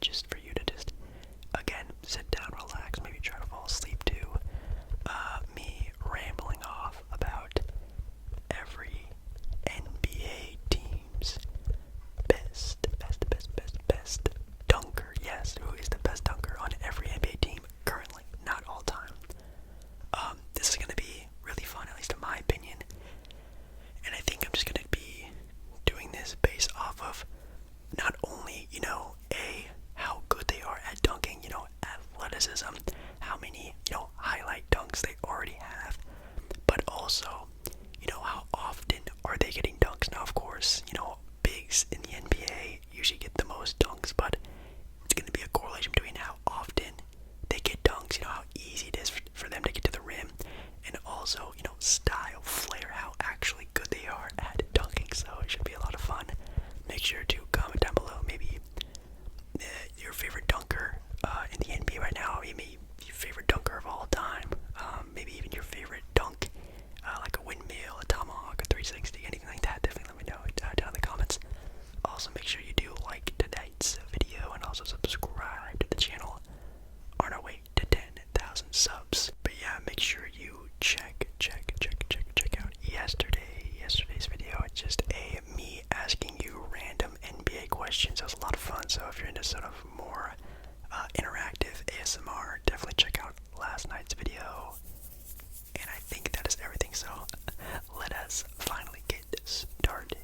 just for you to just, again, sit down, relax, maybe try to fall asleep to me rambling off about every NBA team's best dunker. Yes, who is the best dunker on every NBA team currently, not all time. This is going to be really fun, at least in my opinion. And I think I'm just going to be doing this based off of not only, how good they are at dunking, athleticism, how many, highlight dunks they already have, but also, how often are they getting dunks. Now, of course, bigs in the NBA usually get the most dunks, but it's going to be a correlation between how often they get dunks, how easy it is for them to get to the rim, and also, style, flair, how actually good they are at dunking. So it should be a lot of fun. Make sure to comment down below maybe your favorite dunker in the NBA right now, maybe your favorite dunker of all time, maybe even your favorite dunk, like a windmill, a tomahawk, a 360, anything like that. Definitely let me know down in the comments. Also, make sure you do like tonight's video and also subscribe to the channel on our way to 10,000 subs. But yeah, make sure you check out yesterday's video. It's just me asking you random NBA questions. It was a lot of fun. So if you're into sort of more interactive ASMR, definitely check out last night's video. And I think that is everything. So let us finally get started.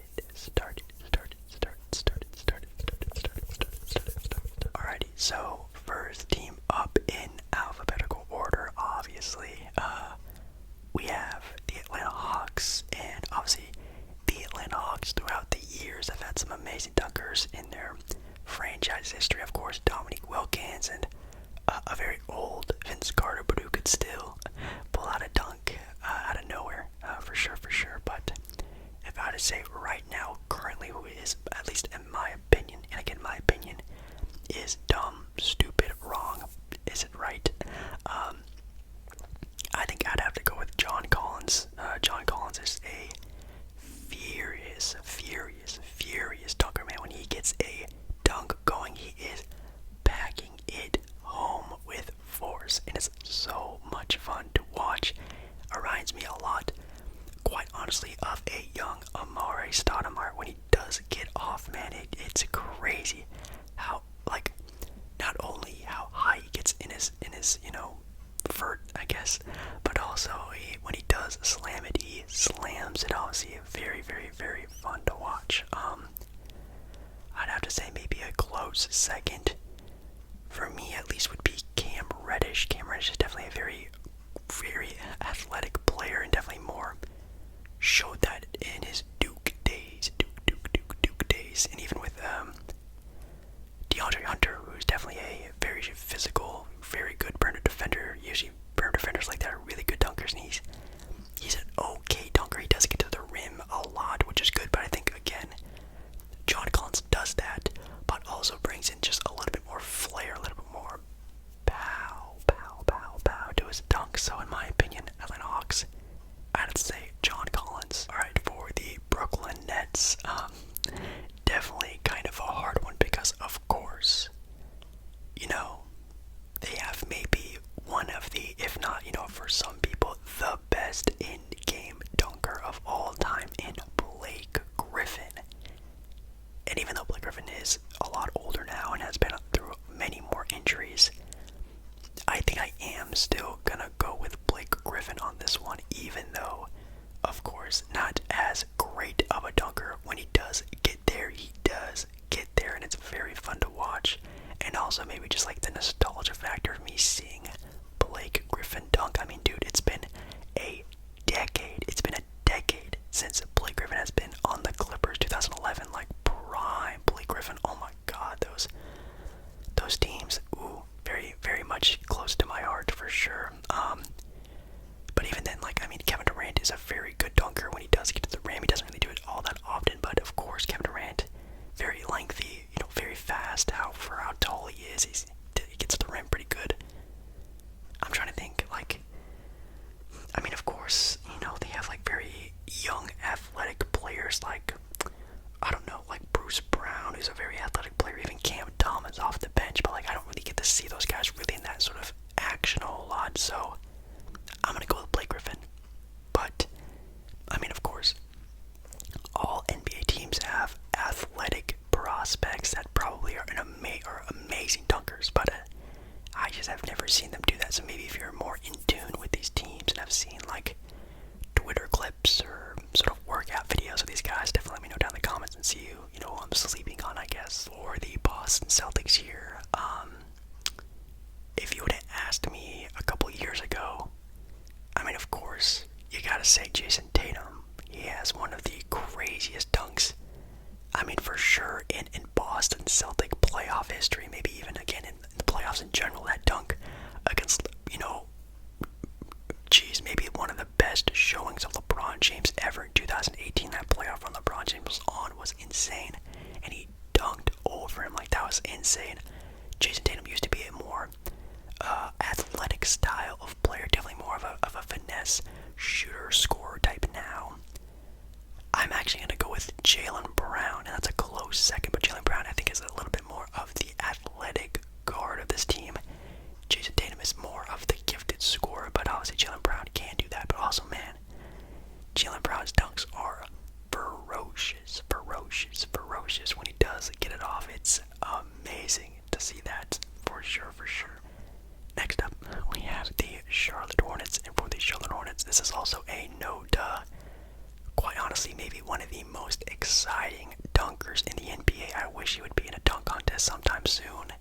Alrighty, so first team up in alphabetical order, obviously, we have the Atlanta Hawks, and obviously the Atlanta Hawks throughout the years have had some amazing dunkers in their franchise history. Of course, Dominique Wilkins and a very old Vince Carter, but who could still pull out a dunk out of nowhere, for sure. But if I had to say right now, currently, who is, at least in my opinion, and again, my opinion, is dumb, stupid, wrong, isn't right. I think I'd have to go with John Collins. John Collins is a furious dunker, man. When he gets a dunk going, he is packing it home with force, and it's so much fun to watch. It reminds me a lot, quite honestly, of a young Amare Stoudemire when he does get off, man. It's crazy how, like, not only how high he gets in his vert, I guess, but also when he does slam it, he slams it. Obviously, very fun to watch. I'd have to say maybe a close second for me, at least, would be Cam Reddish. Cam Reddish is definitely a very athletic player, and definitely more showed that in his Duke days, and even with DeAndre Hunter, who's definitely a very physical, very good perimeter defender. Usually perimeter defenders like that are really good dunkers, and he's an okay dunker. He does get to the rim a lot, which is good, but I think, again, John Collins does that, but also brings in just a little bit more flair, a little bit more pow to his dunk. So in my opinion, Atlanta Hawks, I'd have to say John Collins. Alright, for the Brooklyn Nets, definitely kind of a hard one because, of course, they have maybe one of the, if not, for some people, the best in-game dunker of all time in Blake Griffin. And even though Blake Griffin is a lot older now and has been through many more injuries, I think I am still gonna go with Blake Griffin on this one, even though, of course, not as great of a dunker. When he does get there, and it's very fun to watch. And also maybe just like the nostalgia factor of me seeing Blake Griffin dunk. I mean, dude, it's been a decade since Blake Griffin has been on the Clippers. 2011, like prime Blake Griffin. Oh my god, those teams, very much close to my heart for sure. But even then, like, I mean, Kevin Durant is a very good dunker. When he does get to the rim, he doesn't really do it all that often, but of course, Kevin Durant, very lengthy, very fast. For how tall he is, he gets to the rim pretty good. I'm trying to think, like, I mean, of course, they have like very young athletic players, like, I don't know, like Bruce Brown, who's a very athletic player. Even Cam Thomas off the bench seen them do that. So maybe if you're more in tune with these teams and have seen like Twitter clips or sort of workout videos of these guys, definitely let me know down in the comments and see you know, who I'm sleeping on, I guess. For the Boston Celtics here, if you would have asked me a couple years ago, I mean, of course, you gotta say Jason Tatum. He has one of the craziest dunks, I mean, for sure, in Boston Celtic playoff history, maybe even again in the playoffs in general. That dunk against, you know, geez, maybe one of the best showings of LeBron James ever in 2018. That playoff run LeBron James was on was insane, and he dunked over him. Like, that was insane. Jason Tatum used to be a more athletic style of player, definitely more of a finesse shooter, scorer type now. I'm actually going to go with Jaylen Brown, and that's a close second, but Jaylen Brown I think is a little bit more of the athletic guard of this team. Jason Tatum is more of the gifted scorer, but obviously Jaylen Brown can do that. But also, man, Jaylen Brown's dunks are ferocious, ferocious, ferocious. When he does get it off, it's amazing to see that, for sure, for sure. Next up, we have the Charlotte Hornets, and for the Charlotte Hornets, this is also a no-duh. Quite honestly, maybe one of the most exciting dunkers in the NBA. I wish he would be in a dunk contest sometime soon.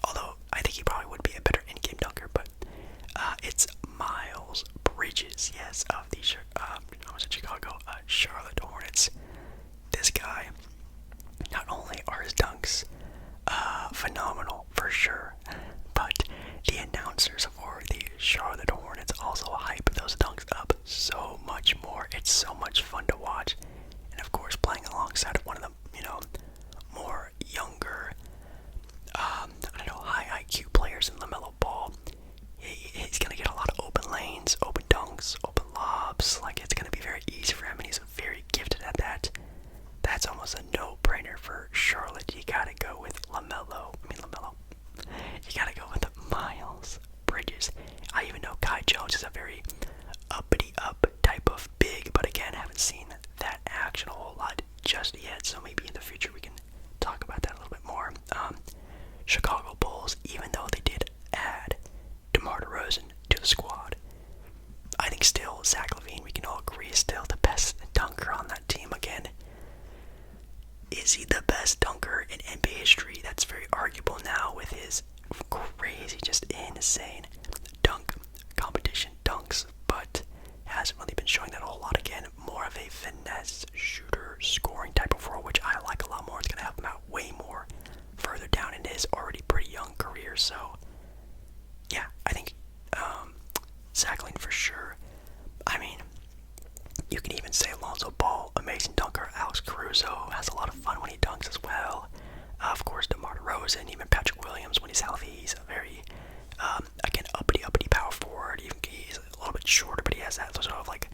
Although, I think he probably would be a better in-game dunker, but it's Miles Bridges, yes, of the Chicago Charlotte Hornets. This guy, not only are his dunks phenomenal, for sure, but the announcers for the Charlotte Hornets also hype those dunks up so much more. It's so much fun to watch. And of course, playing alongside one of the, you know, more younger, I don't know, high IQ players in LaMelo Ball, he's going to get a lot of open lanes, open dunks, open lobs. Like, it's going to be very easy for him, and he's very gifted at that. That's almost a no-brainer for Charlotte. You got to go with LaMelo. You got to go with Miles Bridges. I even know Kai Jones is a very uppity-up type of big, but again, haven't seen that action a whole lot just yet, so maybe in the future we can talk about that a little bit more. Chicago Bulls, even though they did add DeMar DeRozan to the squad, I think still Zach LaVine, we can all agree, is still the best dunker on that team. Again, is he the best dunker in NBA history? That's very arguable now with his crazy, just insane dunk competition dunks, but hasn't really been showing that a whole lot. Again, more of a finesse shooter, scoring type of role, which I like a lot more. It's going to help him out way more further down in his already pretty young career. So, yeah, I think Zach LaVine for sure. I mean, you can even say Lonzo Ball, amazing dunker. Alex Caruso has a lot of fun when he dunks as well. Of course, DeMar DeRozan, even Patrick Williams when he's healthy. He's a very, again, uppity power forward. Even he's a little bit shorter, but he has that sort of like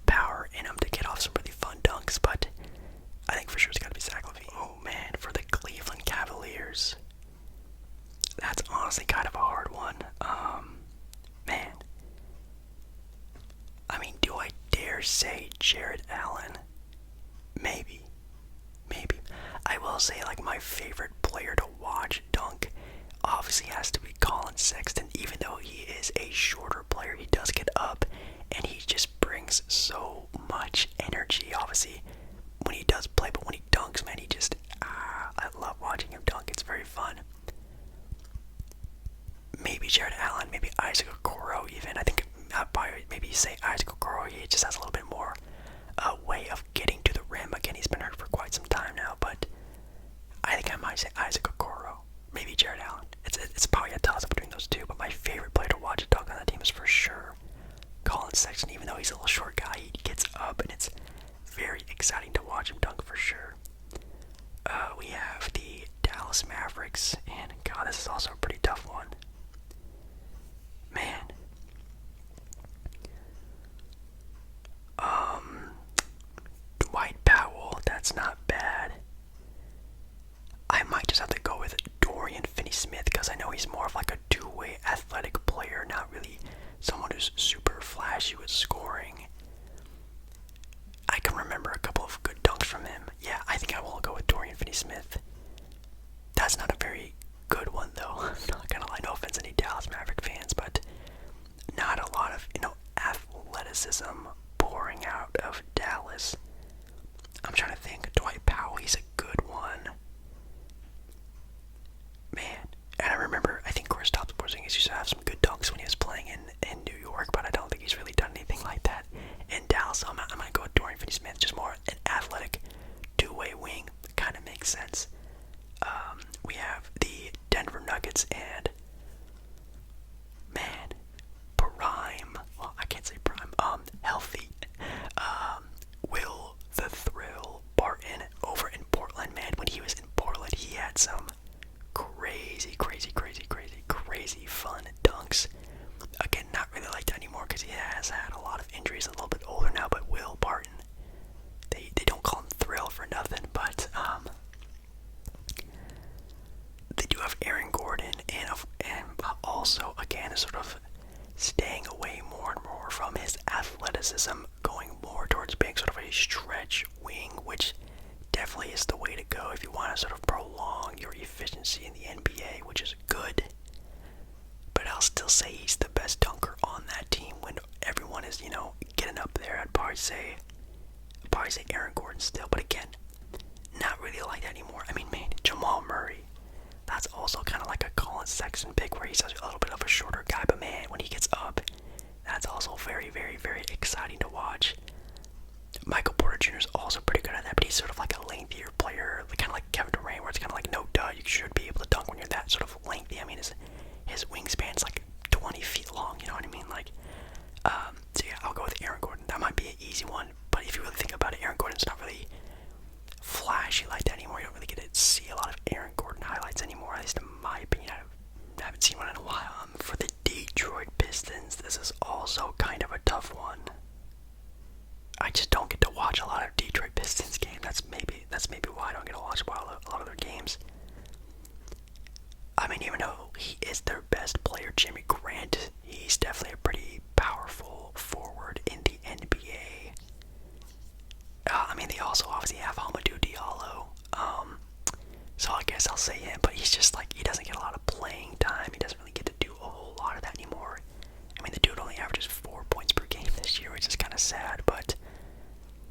power in him to get off some really fun dunks. But I think for sure it's got to be Zach LaVine. Oh man, for the Cleveland Cavaliers, that's honestly kind of a hard one. Man, I mean, do I dare say Jared Allen? Maybe. I will say, like, my favorite player to watch dunk obviously has to be Colin Sexton. Even though he is a shorter player, he does get up, and he just brings so much energy, obviously, when he does play. But when he dunks, man, he just, I love watching him dunk. It's very fun. Maybe Jared Allen, maybe Isaac Okoro even. I think maybe you say Isaac Okoro, he just has a little bit more way of getting to the rim. Again, he's been hurt for quite some time now, but I think I might say Isaac Okoro, maybe Jared Allen. It's probably a toss-up between those two, but my favorite player to watch a dunk on that team is for sure Colin Sexton. Even though he's a little short guy, he gets up, and it's very exciting to watch him dunk for sure. We have the Dallas Mavericks, and God, this is also a pretty tough one. Man. Dwight Powell, that's not bad. I might just have to go with Dorian Finney-Smith, because I know he's more of like a two-way athletic player, not really someone who's super flashy with scoring. I can remember a couple of good dunks from him. Yeah, I think I will go with Dorian Finney-Smith. That's not a very good one, though. I'm not gonna lie, no offense to any Dallas Mavericks Hornets, and man, prime. Well, I can't say prime. Healthy. Will the Thrill Barton over in Portland, man. When he was in Portland, he had some crazy fun dunks. Again, not really like that anymore because he has had a lot of injuries, a little bit older now. But Will Barton, they don't call him Thrill for nothing. But they do have Aaron Gordon, and also again sort of staying away more and more from his athleticism, going more towards being sort of a stretch wing, which definitely is the way to go if you want to sort of prolong your efficiency in the NBA, which is good. But I'll still say he's the best dunker on that team when everyone is, getting up there. I'd probably say Aaron Gordon still, but again, not really like that anymore. I mean, man, Jamal Murray, that's also kind of like a Colin Sexton pick where he's a little bit of a shorter guy, but man, when he gets up, that's also very exciting to watch. Michael Porter Jr. is also pretty good at that, but he's sort of like a lengthier player, kind of like Kevin Durant, where it's kind of like, no duh, you should be able to dunk when you're that sort of lengthy. I mean, his wingspan's like 20 feet long, you know what I mean? So yeah, I'll go with Aaron Gordon. That might be an easy one, but if you really think about it, Aaron Gordon's not really flashy like that anymore. You don't really get to see a lot of Aaron Gordon highlights anymore, at least in my opinion. I haven't seen one in a while. For the Detroit Pistons, this is also kind of a tough one. I just don't get to watch a lot of Detroit Pistons games. That's maybe why I don't get to watch a lot of their games. I mean, even though he is their best player, Jimmy Grant, he's definitely a pretty powerful forward in the NBA. I mean, they also obviously have Hamidou Diallo. So I guess I'll say him, but he's just he doesn't get a lot of playing time. He doesn't really get to do a whole lot of that anymore. I mean, the dude only averages 4 points per game this year, which is kind of sad, but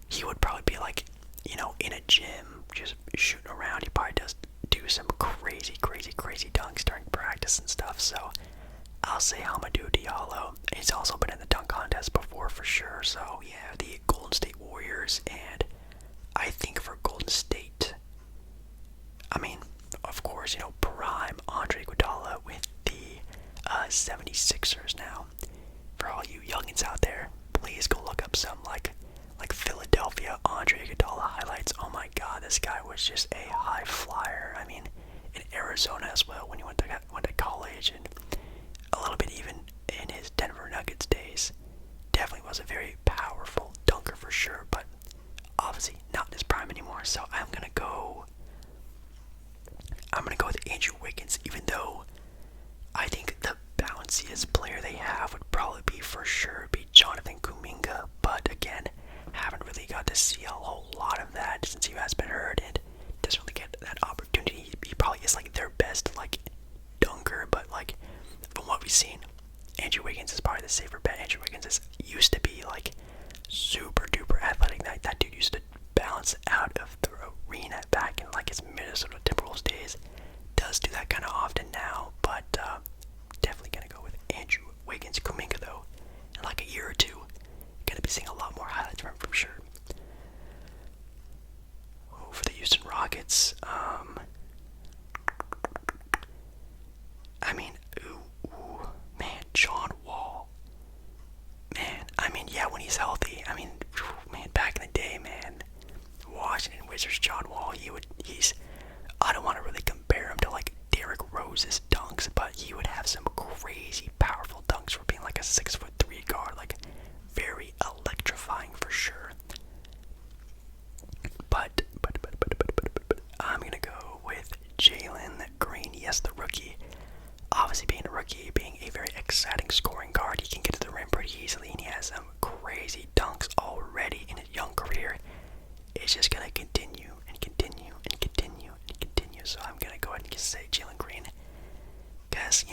he would probably be in a gym, just shooting around. He probably does do some crazy dunks during practice and stuff, so I'll say Hamidou Diallo. He's also been in the dunk contest before for sure, so yeah, the Golden State Warriors, and I think for Golden State, I mean, of course, prime Andre Iguodala with the 76ers now. For all you youngins out there, please go look up some like Philadelphia Andre Iguodala highlights. Oh my god, this guy was just a high flyer. I mean, in Arizona as well when he went to college, and a little bit even in his Denver Nuggets days. Definitely was a very powerful dunker for sure, but obviously not in his prime anymore. So I'm gonna go with Andrew Wiggins, even though I think the bounciest player they have would probably for sure be Jonathan Kuminga, but again, haven't really got to see a whole lot of that since he has been hurt and doesn't really get that opportunity. He probably is their best dunker, but from what we've seen, Andrew Wiggins is probably the safer bet. Andrew Wiggins used to be super duper athletic. That dude used to bounce out of the arena back in his Minnesota Timberwolves days. Does do that kind of often now, but definitely gonna go with Andrew Wiggins. Kuminga though, in a year or two, gonna be seeing a lot more highlights from him for sure. For the Houston Rockets, I mean, man, John Wall. Man, I mean, yeah, when he's healthy. I mean, man, back in the day, man, Washington Wizards, John Wall, I don't want to really compare him to Derrick Rose's dunks, but he would have some crazy powerful dunks for being a 6'3" guard, very electrifying for sure. But I'm gonna go with Jalen Green. Yes, the rookie. Obviously, being a rookie, being a very exciting scoring guard, he can get to the rim pretty easily, and he has some crazy dunks already in his young career. It's just gonna continue and continue and continue and continue. So I'm gonna go ahead and just say Jalen Green, because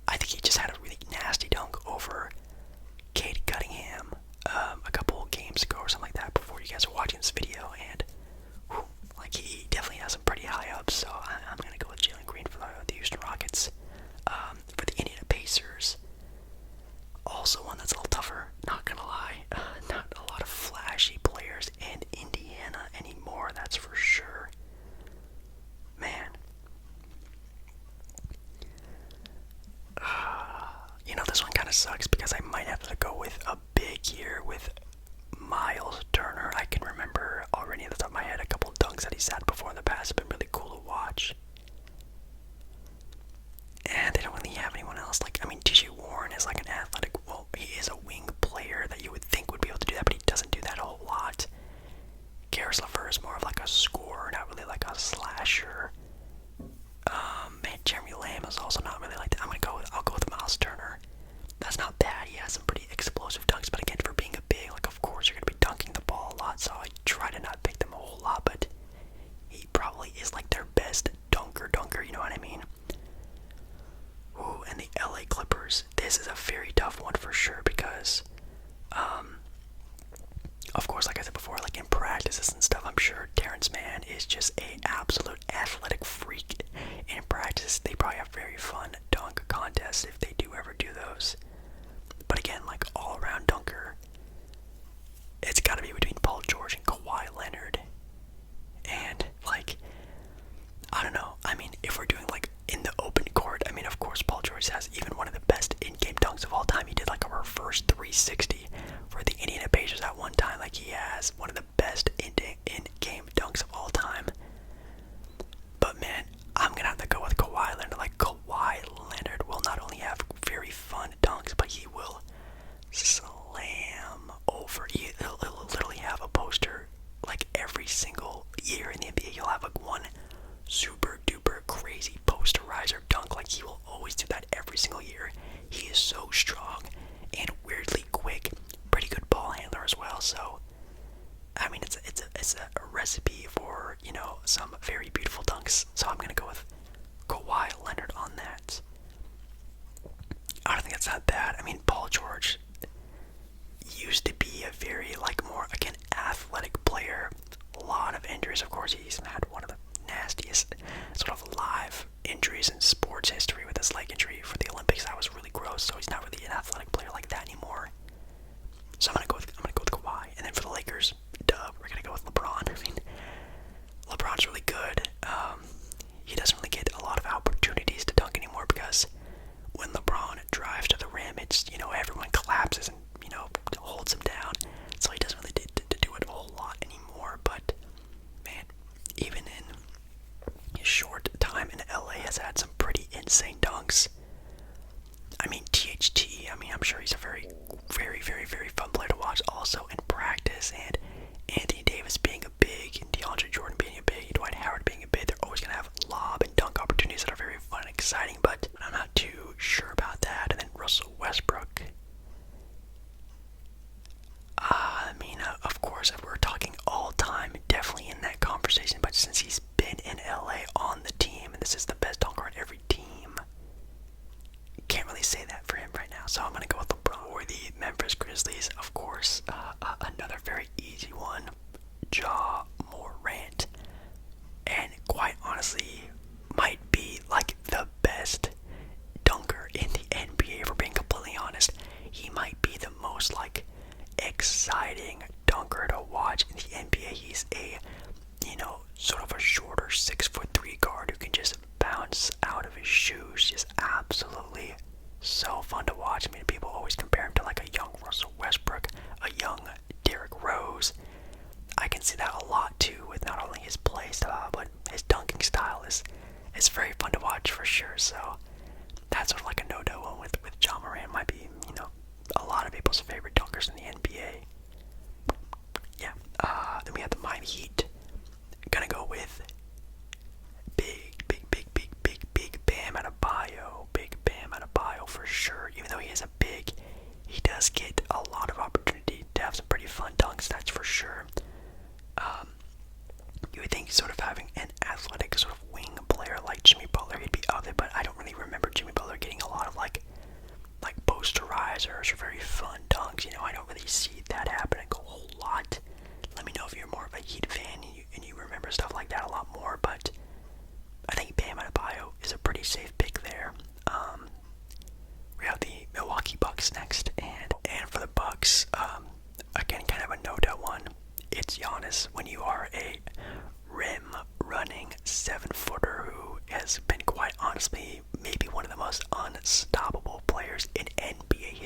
I think he just had a really nasty dunk over Cade Cunningham a couple games ago or something like that before you guys were watching this video, and he definitely has some pretty high ups. So I'm gonna go with Jalen Green for the Houston Rockets. For the Indiana Pacers, also one that's a little tougher, not gonna lie. Not a lot of flashy players in Indiana anymore, that's for sure. Man, of sucks because I might have to go with a big here with Miles Turner. I can remember already at the top of my head a couple dunks that he's had before in the past have been really cool to watch. And they don't really have anyone else. Like, I mean, TJ Warren is like an athletic, well, he is a wing player that you would think would be able to do that, but he doesn't do that a whole lot. Karis LeVert is more of like a scorer, not really like a slasher. Man, Jeremy Lamb is also not really like that. I'll go with Miles Turner. That's not bad. He has some pretty explosive dunks, but again, for being a big, like, of course you're gonna be dunking the ball a lot, so I try to not pick them a whole lot, but he probably is like their best dunker, you know what I mean? Ooh, and the LA Clippers. This is a very tough one for sure because, of course, like I said before, like in practices and stuff, I'm sure Terrence Mann is just an absolute athletic freak. In practice, they probably have very fun dunk contests if they do ever do those. But again, like all-around dunker, it's got to be between Paul George and Kawhi Leonard. And like, I don't know. I mean, if we're doing like in the open court, I mean, of course, Paul George has even one of the best in-game dunks of all time. He did like a reverse 360 for the Indiana Pacers at one time. Like, he has one of the best in-game dunks of all time. But man, I'm gonna have to go with Kawhi Leonard. Like, Kawhi Leonard will not only have very fun dunks, but he will slam over. He'll literally have a poster like every single year in the NBA. He'll have like one super duper crazy posterizer dunk. Like, he will always do that every single year. He is so strong and weirdly quick. Pretty good ball handler as well. So I mean, it's a recipe for, you know, some very beautiful dunks. So I'm gonna go with Kawhi Leonard on that. I don't think that's that bad. I mean, Paul George used to be a very, like, more, again, athletic player. A lot of injuries, of course. He's had one of the nastiest sort of live injuries in sports history with his leg injury for the Olympics. That was really gross. So he's not really an athletic player like that anymore. So I'm gonna go with Kawhi. And then for the Lakers, we're gonna go with LeBron. I mean, LeBron's really good. He doesn't really get a lot of opportunities to dunk anymore because when LeBron drives to the rim, it's, you know, everyone collapses and, you know, holds him down. So he doesn't really do it a whole lot anymore. But man, even in his short time in LA, has had some pretty insane dunks. I mean, THT, I mean, I'm sure he's a very, very, very, very fun player to watch also in practice. And Anthony Davis being a big, and DeAndre Jordan being a big, Dwight Howard being a big, they're always going to have lob and dunk opportunities that are very fun and exciting, but I'm not too sure about that. And then Russell Westbrook. I mean, of course, if we're talking all time, definitely in that conversation, but since he's been in LA on the team, and this is the best dunker on every team, can't really say that for him right now, so I'm going to go with LeBron. Or the Memphis Grizzlies, of course, another very easy one, Morant. And quite honestly, might be like the best dunker in the NBA, if we're being completely honest. He might be the most like exciting dunker to watch in the NBA. He's a, you know, sort of a shorter 6'3" guard who can just bounce out of his shoes. Just absolutely so fun to watch. I mean, people always compare him to like a young Russell Westbrook, a young Derrick Rose. I can see that a lot too with not only his play style, but his dunking style is very fun to watch for sure. So that's sort of like a no-no one with John Morant. Might be, you know, a lot of people's favorite dunkers in the NBA. Yeah. Then we have the Miami Heat. Gonna go with big Bam Adebayo. Big Bam Adebayo for sure. Even though he is a big, he does get a lot of opportunity to have some pretty fun dunks, that's for sure. You would think sort of having an athletic sort of wing player like Jimmy Butler, he'd be up there, but I don't really remember Jimmy Butler getting a lot of like posterizers or very fun dunks. You know, I don't really see that happening a whole lot. Let me know if you're more of a Heat fan and you remember stuff like that a lot more, but I think Bam Adebayo is a pretty safe pick there. We have the Milwaukee Bucks next, and for the Bucks, again, kind of a no-doubt one. It's Giannis. When you are a rim-running 7-footer who has been, quite honestly, maybe one of the most unstoppable players in NBA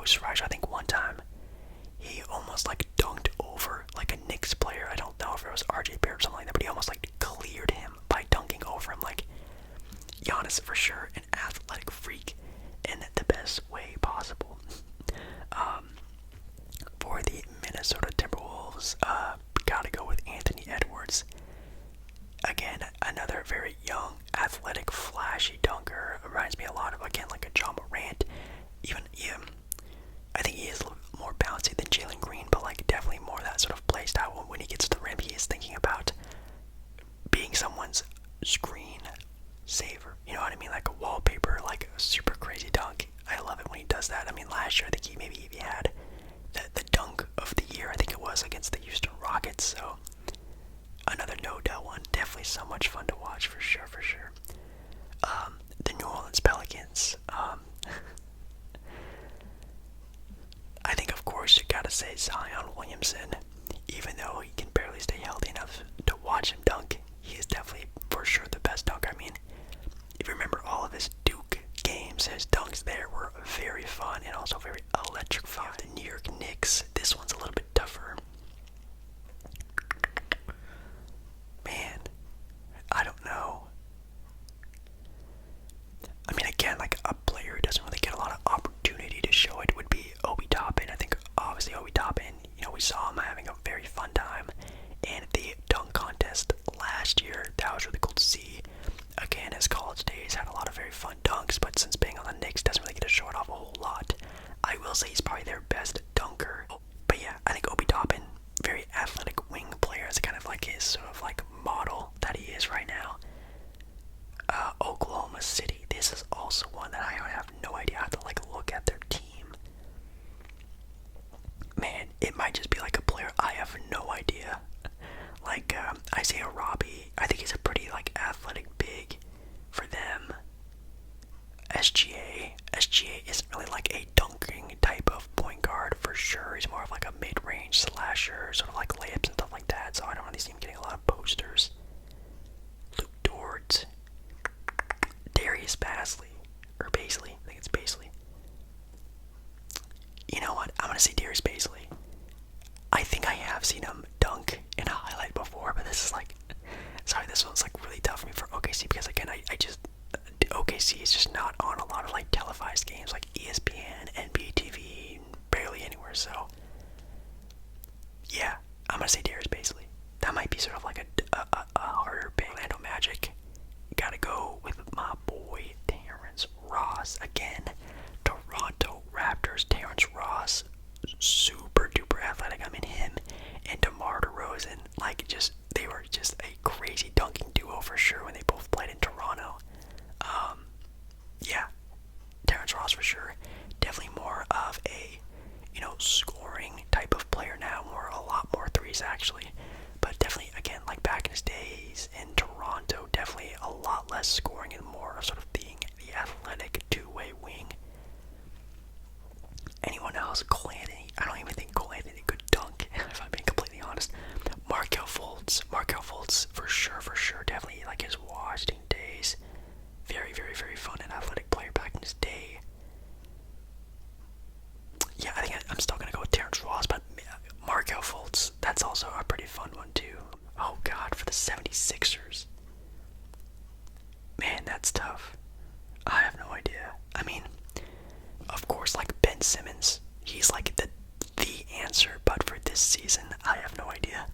post rise. I think one time he almost like dunked over like a Knicks player. I don't know if it was RJ Barrett or something like that, but he almost like cleared him by dunking over him. Like, Giannis for sure, an athletic freak in the best way possible. For the Minnesota Timberwolves, gotta go with Anthony Edwards. Again, another very young, athletic, flashy dunker. Reminds me a lot of, again, like a John Morant. Even I think he is a little more bouncy than Jalen Green, but like definitely more that sort of play style. When he gets to the rim, he is thinking about being someone's screen saver. You know what I mean? Like a wallpaper, like a super crazy dunk. I love it when he does that. I mean, last year I think he had the dunk of the year. I think it was against the Houston Rockets. So another no doubt one. Definitely so much fun to watch for sure, for sure. The New Orleans Pelicans. I think of course you gotta say Zion Williamson. Even though he can barely stay healthy enough to watch him dunk, he is definitely for sure the best dunker. I mean, if you remember all of his Duke games, his dunks there were very fun and also very electrifying. The New York Knicks, this one's a little bit tougher. Man, I don't know. I mean, again, like a player who doesn't really get a lot of opportunity to show it would be Obi Toppin. I think obviously Obi Toppin, we saw him having a very fun time in the dunk contest last year. That was really cool to see. Again, his college days had a lot of very fun dunks, but since being on the Knicks, doesn't really get to show it off a whole lot. I will say he's probably their best dunker. But yeah, I think Obi Toppin, very athletic wing player, is kind of like his sort of like model that he is right now. Oklahoma City, this is also one that I have no idea how to like look at their team. Man, it might just be like a player I have no idea. Like Isaiah Robbie, I think he's a pretty like athletic big for them. SGA isn't really like a dunking type of point guard for sure. He's more of like a mid-range slasher, sort of like layups and stuff like that. So I don't really see him getting a lot of posters. Luke Dort, Darius Basley, or Baisley, I think it's Baisley. You know what? I'm gonna say Darius Baisley. I think I have seen him dunk in a highlight before, but this is like, sorry, this one's like really tough for me for OKC because again, I just, OKC is just not on a lot of like televised games like ESPN, NBA TV, barely anywhere. So yeah, I'm gonna say Darius Baisley. That might be sort of like a harder pick. Orlando Magic, gotta go with my boy Terrence Ross again. Toronto Raptors, Terrence Ross, super duper athletic. I mean, him and DeMar DeRozan, like they were just a crazy dunking duo for sure when they both played in Toronto. Yeah, Terrence Ross for sure. Definitely more of a, scoring type of player now. A lot more threes actually. But definitely, again, like back in his days in Toronto, definitely a lot less scoring and more sort of being the athletic two-way wing. Anyone else? Cole Anthony. I don't even think Cole Anthony could dunk, if I'm being completely honest. Markelle Fultz, for sure. Definitely like his Washington days. Very, very, very fun and athletic player back in his day. Yeah, I think I'm still going to go with Terrence Ross, but Markelle Fultz, that's also a pretty fun one too. Oh god, for the 76ers. Man, that's tough. I have no idea. I mean, of course, like Ben Simmons, he's like the answer, but for this season, I have no idea.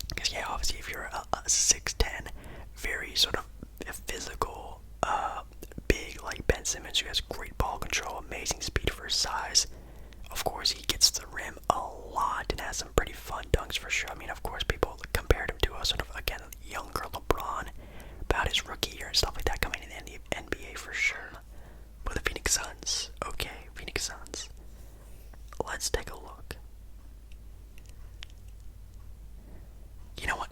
Because yeah, obviously if you're a 6'10", very sort of physical, big like Ben Simmons, who has great ball control, amazing speed for his size, of course he gets to the rim a lot and has some pretty fun dunks for sure. I mean, of course people compared him to a sort of, again, younger LeBron about his rookie year and stuff like that coming in the NBA for sure. But the Phoenix Suns, okay, Phoenix Suns. Let's take a look. You know what?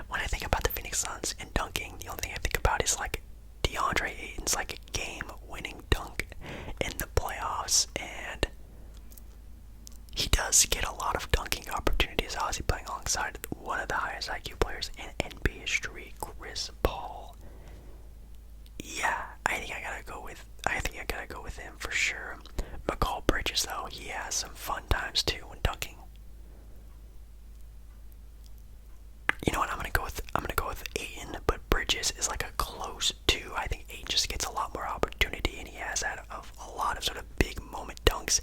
When I think about the Phoenix Suns and dunking, the only thing I think about is like DeAndre Ayton's like a game-winning dunk in the playoffs, and he does get a lot of dunking opportunities. Obviously playing alongside one of the highest IQ players in NBA history, Chris Paul. Yeah, I think I gotta gotta go with him for sure. McCall Bridges, though, he has some fun times too when dunking. You know what? I'm gonna go with Ayton, but Bridges is like a close two. I think Ayton just gets a lot more opportunity, and he has had a lot of sort of big moment dunks.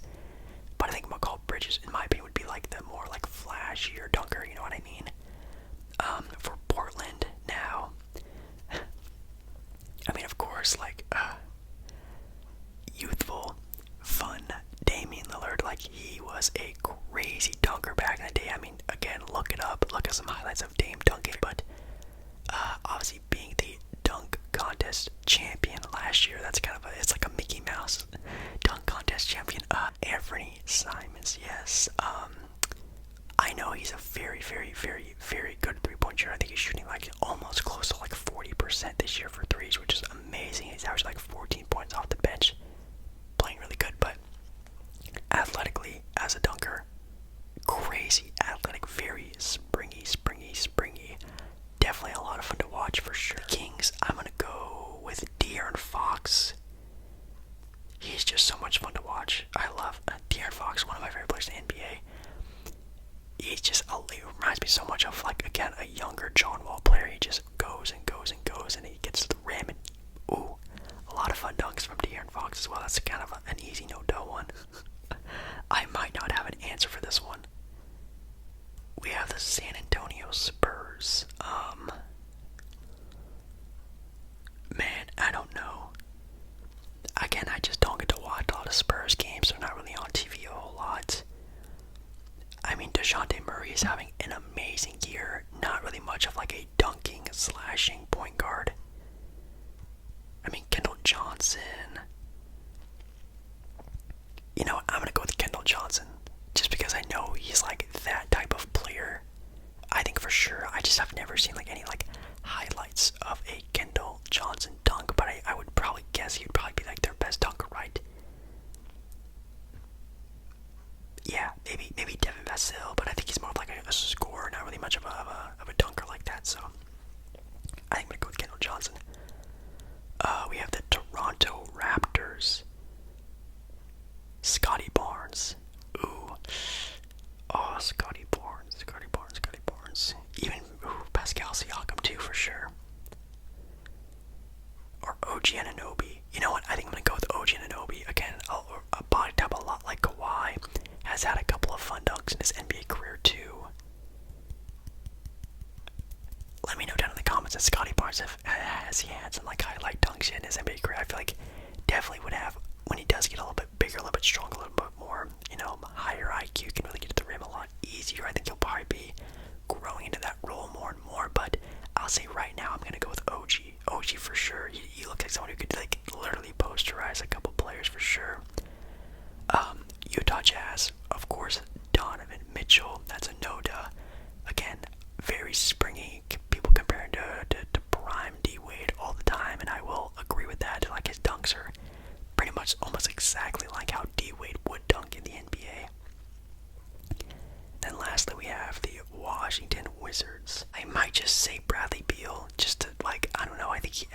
But I think McCall Bridges, in my opinion, would be like the more like flashier dunker. You know what I mean? For Portland now, I mean, of course, like youthful, fun Damian Lillard. Like, he was a crazy dunker back in the day. I mean, again, look it up. Look at some highlights of Dame dunking. But obviously, being the dunk contest champion last year, that's kind of it's like a Mickey Mouse dunk contest champion. Anthony Simons, yes. I know he's a very, very, very, very good three-point shooter. I think he's shooting like almost close to like 40% this year for threes, which is amazing. He's averaging like 14 points off the bench, playing really good. But athletically, as a dunker, crazy athletic, very springy. Definitely a lot of fun to watch for sure. The Kings, I'm gonna go with De'Aaron Fox. He's just so much fun to watch. I love De'Aaron Fox, one of my favorite players in the NBA. He's just, he reminds me so much of, like, again, a younger John Wall player. He just goes and goes and goes, and he gets to the rim, and ooh, a lot of fun dunks from De'Aaron Fox as well. That's kind of an easy no-duh one. I might not have an answer for this one. We have the San Antonio Spurs. Man, I don't know. Again, I just don't get to watch a lot of Spurs games. They're not really on TV a whole lot. I mean, DeJounte Murray is having an amazing year. Not really much of like a dunking, slashing point guard. I mean, Kendall Johnson. You know what? I'm going to go with Kendall Johnson. Just because I know he's like that type of player. I think for sure. I just have never seen like any like highlights of a Kendall Johnson dunk. But I would probably guess he would probably be like their best dunker, right? Yeah, maybe Devin Vassell, but I think he's more of like a scorer, not really much of a dunker like that. So I think I'm gonna go with Kendall Johnson. We have the Toronto Raptors. Scotty Barnes. Ooh. Oh, Scotty Barnes. Even Pascal Siakam too, for sure. Or OG Anunoby. You know what? I think I'm gonna go with OG Anunoby. Again, a body type a lot like Kawhi. Has had a couple of fun dunks in his NBA career too. Let me know down in the comments if Scotty Barnes has he had some like highlight dunks in his NBA career. I feel like definitely would have when he does get a little bit bigger, a little bit stronger, a little bit more, higher IQ, can really get to the rim a lot easier. I think he'll probably be growing into that role more and more. But I'll say right now, I'm gonna go with OG. OG for sure. He looks like someone who could like literally posterize a couple players for sure. Utah Jazz, of course, Donovan Mitchell. That's a no-duh. Again, very springy. People compare him to prime D-Wade all the time, and I will agree with that. Like, his dunks are pretty much almost exactly like how D-Wade would dunk in the NBA. Then lastly, we have the Washington Wizards. I might just say Bradley Beal, just to, like, I don't know, I think he,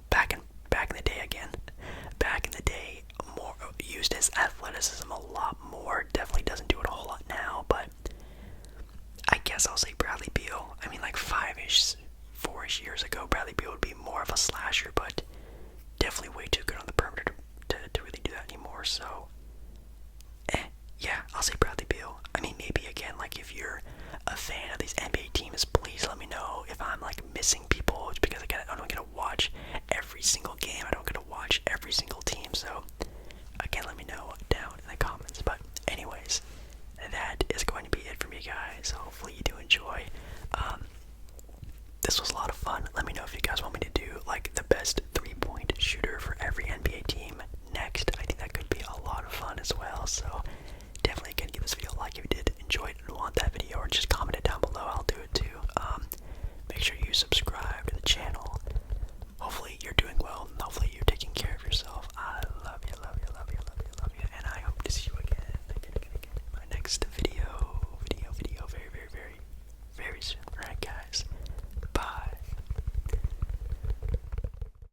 back in the day again, back in the day, more used his athleticism a lot more. Definitely doesn't do it a whole lot now, but I guess I'll say Bradley Beal. I mean, like 4-ish years ago, Bradley Beal would be more of a slasher, but definitely way too good on the perimeter to really do that anymore. So, yeah, I'll say Bradley Beal. I mean, maybe again, like if you're a fan of these NBA teams, please let me know if I'm like missing